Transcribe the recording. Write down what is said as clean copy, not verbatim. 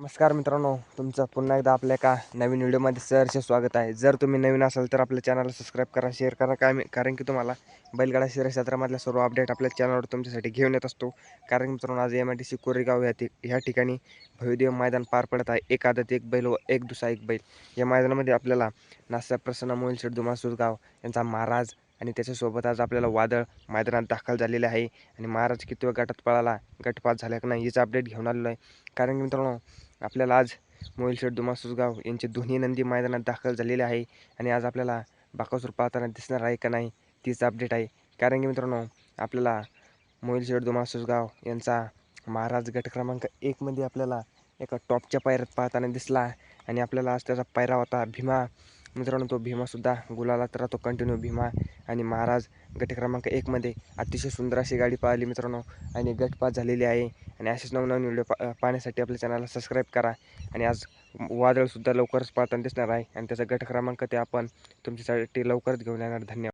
नमस्कार मित्रांनो, तुमचं पुन्हा एकदा आपल्या एका नवीन व्हिडिओमध्ये सहर्ष स्वागत आहे. जर तुम्ही नवीन असाल तर आपल्या चॅनलला सबस्क्राईब करा, शेअर करा. कारण की तुम्हाला बैलगाडा शर्यत क्षेत्रामधल्या सर्व अपडेट आपल्या चॅनलवर तुमच्यासाठी घेऊन येत असतो. कारण की मित्रांनो, आज MIDC कोरेगाव ह्या ठिकाणी भव्यदिव्य मैदान पार पडत आहे. एक आदत एक बैल व एक दुसरा एक बैल. या मैदानामध्ये आपल्याला नासा प्रसन्न मोहिल शेठ दुमासुरगाव यांचा महाराज आणि त्याच्यासोबत आज आपल्याला वादळ मैदानात दाखल झालेले आहे. आणि महाराज किती गटात पळाला, गटपात झाला का नाही, याचं अपडेट घेऊन आलेलो आहे. कारण की मित्रांनो, आपल्याला आज मोहिल शेठ दुमासुरगाव यांचे दोन्ही नंदी मैदानात दाखल झालेले आहे. आणि आज आपल्याला बाकासूर पाहताना दिसणार आहे का नाही, तीच अपडेट आहे. कारण की मित्रांनो, आपल्याला मोहिल शेठ दुमासुरगाव यांचा महाराज गट क्रमांक 1 मध्ये आपल्याला एका टॉपच्या पायऱ्यात पाहताना दिसला. आणि आपल्याला आज त्याचा पायरा होता भीमा. मित्रांनो, तो भीमासुद्धा गुलालात राहतो कंटिन्यू भीमा. आणि महाराज गट क्रमांक 1 मध्ये अतिशय सुंदर अशी गाडी पाहिली मित्रांनो, आणि गटपात झालेली आहे. आणि असेच नवनवीन व्हिडिओ पाहण्यासाठी आपल्या चॅनलला सबस्क्राईब करा. आणि आज वादळसुद्धा लवकरच पाहताना दिसणार आहे, आणि त्याचा गट क्रमांक ते आपण तुमच्यासाठी लवकरच घेऊन येणार. धन्यवाद.